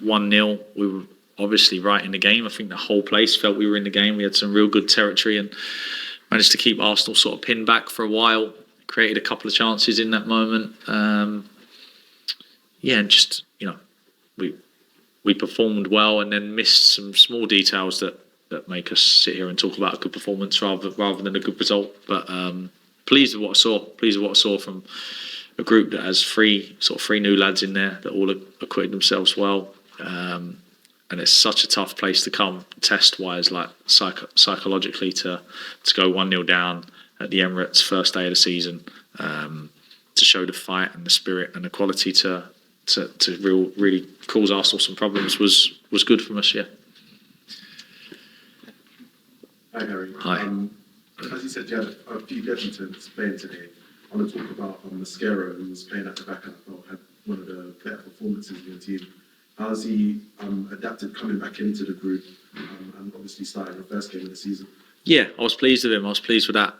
1-0. We were obviously right in the game. I think the whole place felt we were in the game. We had some real good territory and managed to keep Arsenal sort of pinned back for a while. Created a couple of chances in that moment. And just, we performed well and then missed some small details that make us sit here and talk about a good performance rather than a good result. But pleased with what I saw from a group that has three new lads in there that all acquitted themselves well. And it's such a tough place to come test-wise, like psychologically, to go 1-0 down at the Emirates first day of the season, to show the fight and the spirit and the quality to really cause Arsenal some problems was good from us, yeah. Hi, Garry. Hi. As you said, you had a few Edmonton's playing today. I want to talk about Mascaro, who was playing at the back and I thought had one of the better performances in your team. How's he adapted coming back into the group and obviously starting the first game of the season? Yeah, I was pleased with him. I was pleased with that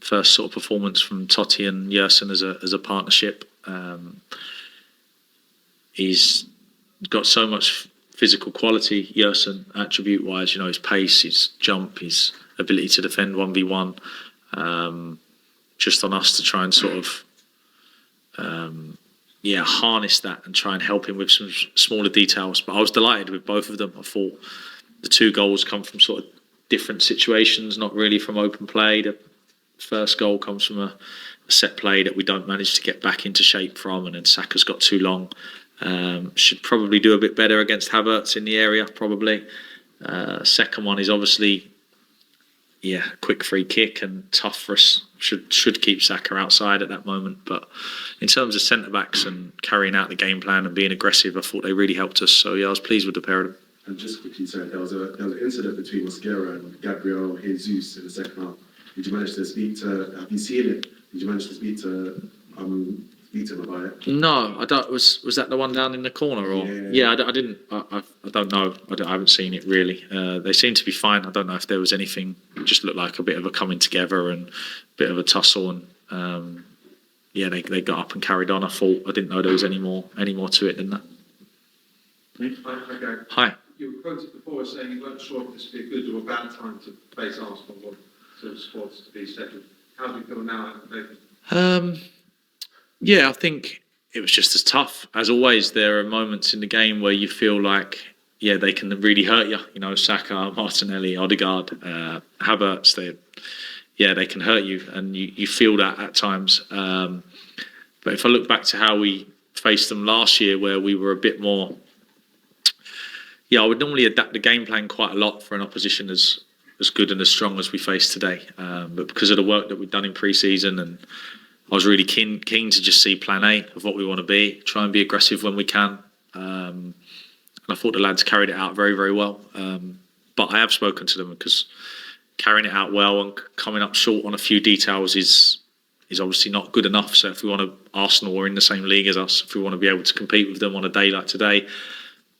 first sort of performance from Totti and Yerson as a partnership. He's got so much physical quality, Yerson, attribute-wise, his pace, his jump, his ability to defend 1v1. Just on us to try and sort of harness that and try and help him with some smaller details. But I was delighted with both of them. I thought the two goals come from sort of different situations, not really from open play. The first goal comes from a set play that we don't manage to get back into shape from, and then Saka's got too long. Should probably do a bit better against Havertz in the area, probably. Second one is obviously, quick free kick and tough for us. Should keep Saka outside at that moment. But in terms of centre-backs and carrying out the game plan and being aggressive, I thought they really helped us. So, I was pleased with the pair of them. And just quickly, sorry, there was an incident between Mascaro and Gabriel Jesus in the second half. Did you manage to speak to, have you seen it? Did you manage to speak to him about it? No, I don't. Was that the one down in the corner? Or I didn't. I don't know. I haven't seen it really. They seem to be fine. I don't know if there was anything. It just looked like a bit of a coming together and a bit of a tussle. And they got up and carried on. I didn't know there was any more to it than that. Hi, Gary. Hi. You were quoted before as saying you weren't sure if this would be a good or a bad time to face Arsenal or sort of squads to be settled. How do you feel now? I think it was just as tough. As always, there are moments in the game where you feel like, they can really hurt you. Saka, Martinelli, Odegaard, Havertz, they can hurt you, and you feel that at times. But if I look back to how we faced them last year, where we were a bit more, I would normally adapt the game plan quite a lot for an opposition as good and as strong as we face today. But because of the work that we've done in pre-season, and I was really keen to just see plan A of what we want to be, try and be aggressive when we can. And I thought the lads carried it out very, very well. But I have spoken to them because carrying it out well and coming up short on a few details is obviously not good enough. So if we want to, Arsenal are in the same league as us, if we want to be able to compete with them on a day like today,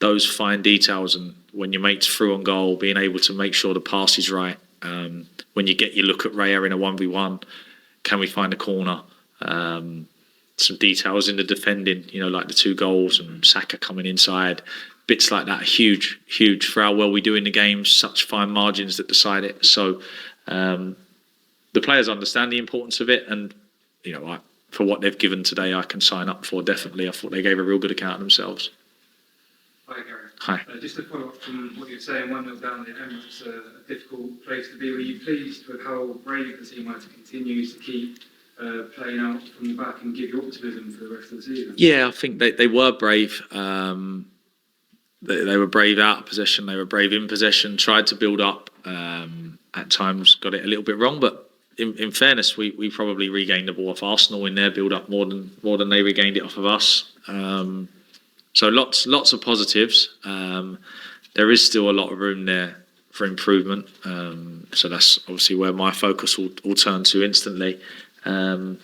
those fine details, and when your mate's through on goal, being able to make sure the pass is right. When you get your look at Raya in a 1v1, can we find a corner? Some details in the defending, like the two goals and Saka coming inside. Bits like that are huge for how well we do in the game, such fine margins that decide it. So the players understand the importance of it, and for what they've given today, I can sign up for, definitely. I thought they gave a real good account of themselves. Hi, Gary. Hi. Just to follow up from what you were saying, 1-0 down the Emirates, a difficult place to be. Were you pleased with how brave the team were to continue to keep playing out from the back and give you optimism for the rest of the season? Yeah, I think they were brave. They were brave out of possession. They were brave in possession. Tried to build up. At times, got it a little bit wrong. But in fairness, we probably regained the ball off Arsenal in their build-up more than they regained it off of us. So lots of positives. There is still a lot of room there for improvement. So that's obviously where my focus will turn to instantly. But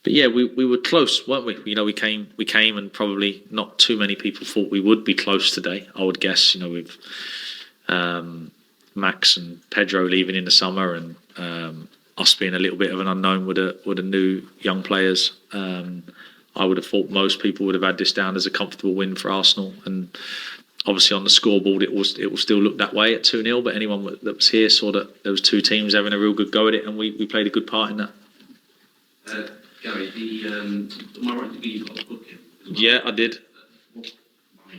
we were close, weren't we? We came, and probably not too many people thought we would be close today. I would guess, with Max and Pedro leaving in the summer, and us being a little bit of an unknown with the new young players. I would have thought most people would have had this down as a comfortable win for Arsenal, and obviously on the scoreboard it will still look that way at 2-0, but anyone that was here saw that there was two teams having a real good go at it, and we played a good part in that. Gary, am I right to be you got a booking? Yeah, I did. What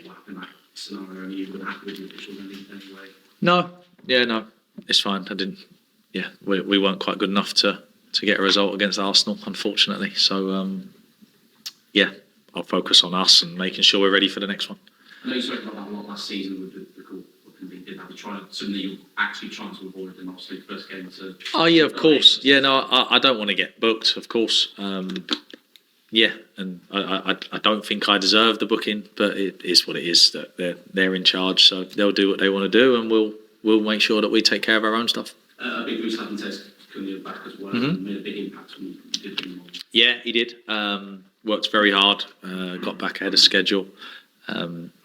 happened in that scenario? Are you happy with the official anyway? No, it's fine. I didn't. Yeah, we weren't quite good enough to get a result against Arsenal, unfortunately. So yeah, I'll focus on us and making sure we're ready for the next one. I know you spoke about that a lot last season with the call booking being did have something that you're actually trying to avoid in obviously first game to. Oh yeah, of course. Yeah, no, I don't want to get booked, of course. Yeah, and I don't think I deserve the booking, but it is what it is. That they're in charge, so they'll do what they want to do, and we'll make sure that we take care of our own stuff. A big boost happened to Cunha back as well. And made a big impact when you did him. Yeah, he did. Worked very hard. Got back ahead of schedule.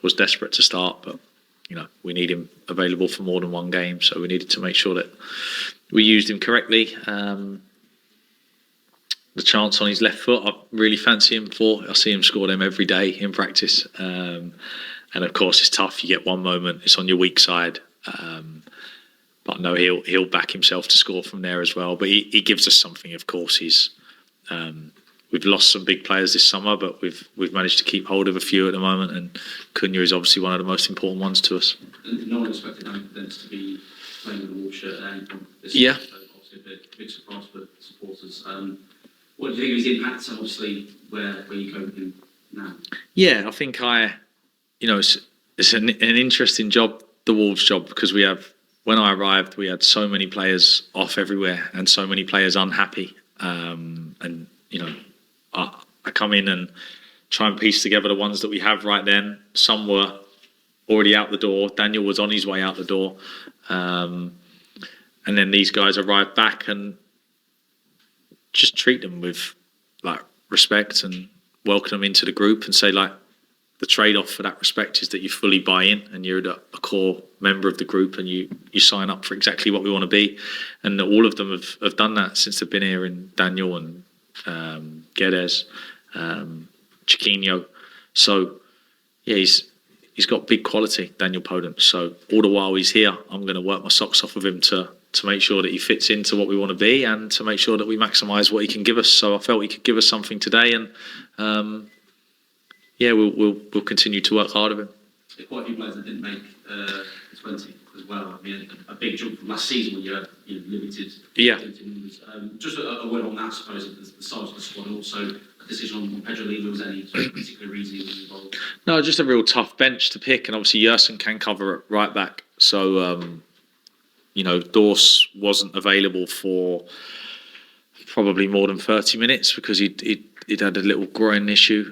Was desperate to start, but we need him available for more than one game, so we needed to make sure that we used him correctly. The chance on his left foot, I really fancy him for. I see him score them every day in practice. And of course, it's tough. You get one moment, it's on your weak side. But no, he'll back himself to score from there as well. But he gives us something. Of course, we've lost some big players this summer, but we've managed to keep hold of a few at the moment. And Cunha is obviously one of the most important ones to us. And no one expected them to be playing with a Wolves shirt at any point this year. So obviously a big surprise for supporters. What do you think of his impact? Obviously, where you go with him now? Yeah, I think it's an interesting job, the Wolves job, because when I arrived, we had so many players off everywhere and so many players unhappy. And I come in and try and piece together the ones that we have right then. Some were already out the door. Daniel was on his way out the door. And then these guys arrived back, and just treat them with respect and welcome them into the group, and say the trade-off for that respect is that you fully buy in and you're a core member of the group, and you sign up for exactly what we want to be. And all of them have done that since they've been here, in Daniel and Guedes, Chiquinho. So yeah, he's got big quality, Daniel Podence. So all the while he's here, I'm going to work my socks off of him to make sure that he fits into what we want to be, and to make sure that we maximise what he can give us. So I felt he could give us something today, and yeah, we'll continue to work hard of him. There are quite a few players that didn't make 20 as well. I mean, a big jump from last season when you had limited. Yeah. Just a word on that, I suppose, the size of the squad, and also a decision on Pedro Lima. Was any particular reason he was involved? No, just a real tough bench to pick, and obviously Yerson can cover it right back. So Dorse wasn't available for probably more than 30 minutes because he'd had a little groin issue,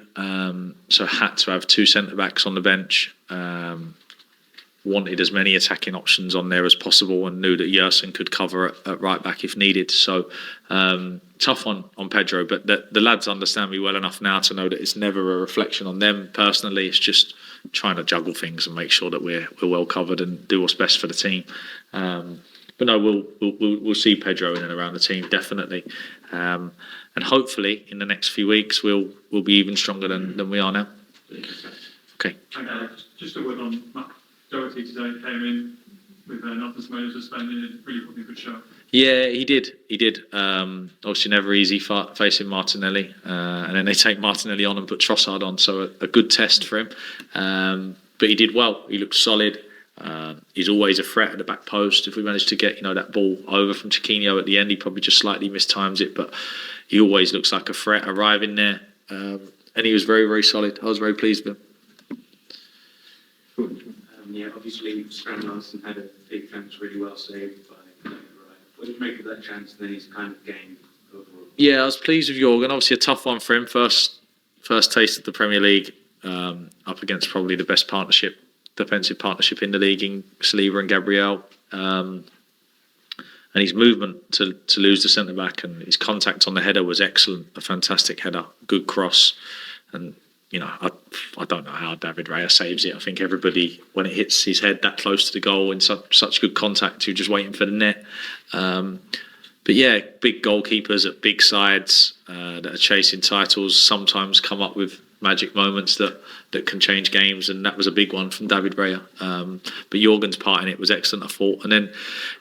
so had to have two centre-backs on the bench. Wanted as many attacking options on there as possible, and knew that Yerson could cover at right back if needed. So tough on Pedro, but the lads understand me well enough now to know that it's never a reflection on them personally. It's just trying to juggle things and make sure that we're well covered and do what's best for the team. But no, we'll see Pedro in and around the team definitely, and hopefully in the next few weeks we'll be even stronger than we are now. Okay. Just a word on Matt Doherty today. Came in with Nathan Simone suspended and really put in a good show. Yeah, he did. Obviously never easy facing Martinelli, and then they take Martinelli on and put Trossard on, so a good test for him. But he did well. He looked solid. He's always a threat at the back post. If we manage to get that ball over from Chiquinho at the end, he probably just slightly mistimes it, but he always looks like a threat arriving there. And he was very, very solid. I was very pleased with him. Yeah, obviously Strand Larsen had a big chance really well saved by Right. What did you make of that chance and then his kind of game overall? Yeah, I was pleased with Jorgen. Obviously a tough one for him. First taste of the Premier League, up against probably the best defensive partnership in the league in Saliba and Gabriel. And his movement to lose the centre-back and his contact on the header was excellent. A fantastic header, good cross. And I don't know how David Raya saves it. I think everybody, when it hits his head that close to the goal in such good contact, you're just waiting for the net. But yeah, big goalkeepers at big sides. that are chasing titles sometimes come up with magic moments that can change games, and that was a big one from David Raya. But Jorgen's part in it was excellent, I thought. And then,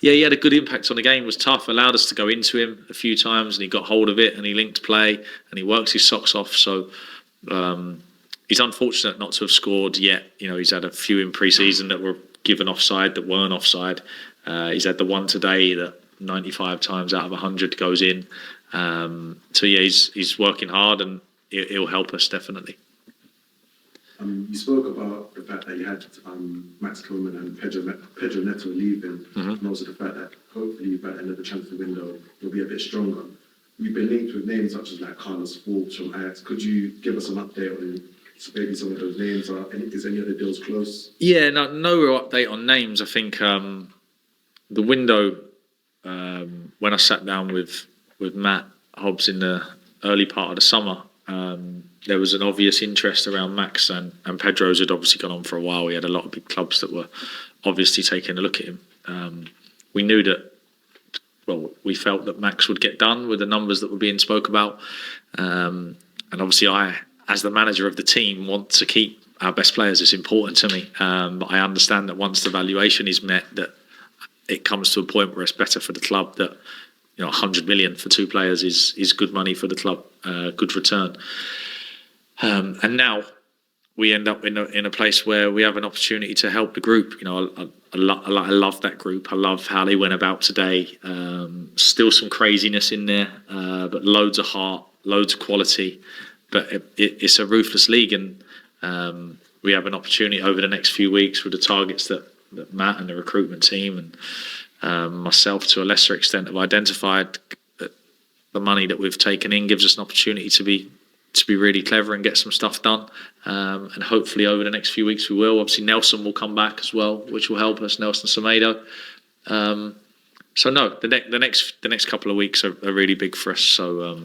yeah, he had a good impact on the game. It was tough, allowed us to go into him a few times, and he got hold of it, and he linked play, and he works his socks off. So he's unfortunate not to have scored yet. You know, he's had a few in pre-season that were given offside, that weren't offside. He's had the one today that 95 times out of 100 goes in. So yeah, he's working hard, and it'll help us definitely. You spoke about the fact that you had Max Kilman and Pedro Neto leaving, and also the fact that hopefully by the end of the transfer window you'll be a bit stronger. You've been linked with names such as like Carlos Forbes from Ajax. Could you give us an update on maybe some of those names? Is any other deals close? Yeah, no real update on names. I think the window, when I sat down with Matt Hobbs in the early part of the summer, there was an obvious interest around Max, and Pedro's had obviously gone on for a while. He had a lot of big clubs that were obviously taking a look at him. We knew that, well, we felt that Max would get done with the numbers that were being spoke about. And obviously I, as the manager of the team, want to keep our best players. It's important to me. But I understand that once the valuation is met, that it comes to a point where it's better for the club that, you know, 100 million for two players is good money for the club, good return. And now we end up in a place where we have an opportunity to help the group. You know, I love that group. I love how they went about today. Still some craziness in there, but loads of heart, loads of quality. But it's a ruthless league, and we have an opportunity over the next few weeks with the targets that Matt and the recruitment team and myself to a lesser extent have identified. That the money that we've taken in gives us an opportunity to be really clever and get some stuff done, and hopefully over the next few weeks we will. Obviously Nelson will come back as well, which will help us. Nelson Semedo. So no, the next couple of weeks are really big for us. So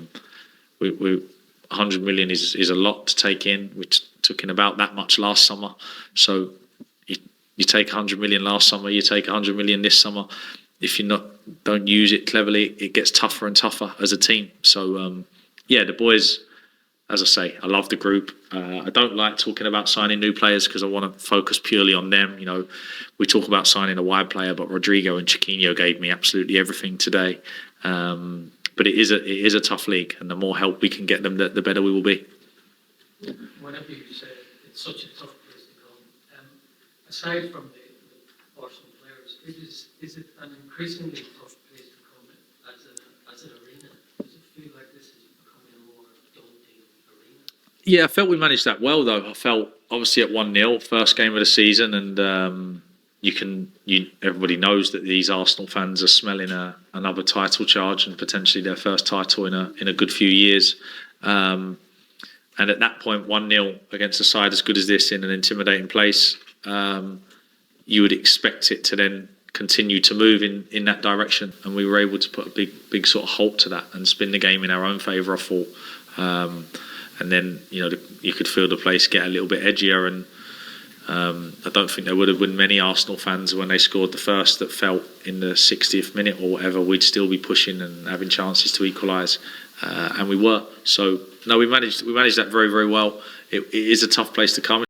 we 100 million is a lot to take in. We took in about that much last summer. So you take 100 million last summer, you take 100 million this summer. If you don't use it cleverly, it gets tougher and tougher as a team. So yeah, the boys, as I say, I love the group. I don't like talking about signing new players because I want to focus purely on them. You know, we talk about signing a wide player, but Rodrigo and Chiquinho gave me absolutely everything today. But it is a tough league, and the more help we can get them, the better we will be. Whenever you say it's such a tough place to come, aside from the Arsenal players, is it an increasingly tough place to come as an arena? Does it feel like this is becoming a more daunting arena? Yeah, I felt we managed that well, though. I felt obviously at 1-0, first game of the season, and everybody knows that these Arsenal fans are smelling another title charge and potentially their first title in a good few years. And at that point, 1-0 against a side as good as this in an intimidating place, you would expect it to then continue to move in that direction. And we were able to put a big sort of halt to that and spin the game in our own favour, I thought. And then, you know, you could feel the place get a little bit edgier, and I don't think there would have been many Arsenal fans when they scored the first that felt in the 60th minute or whatever we'd still be pushing and having chances to equalise, and we were. So no, we managed that very, very well. It is a tough place to come.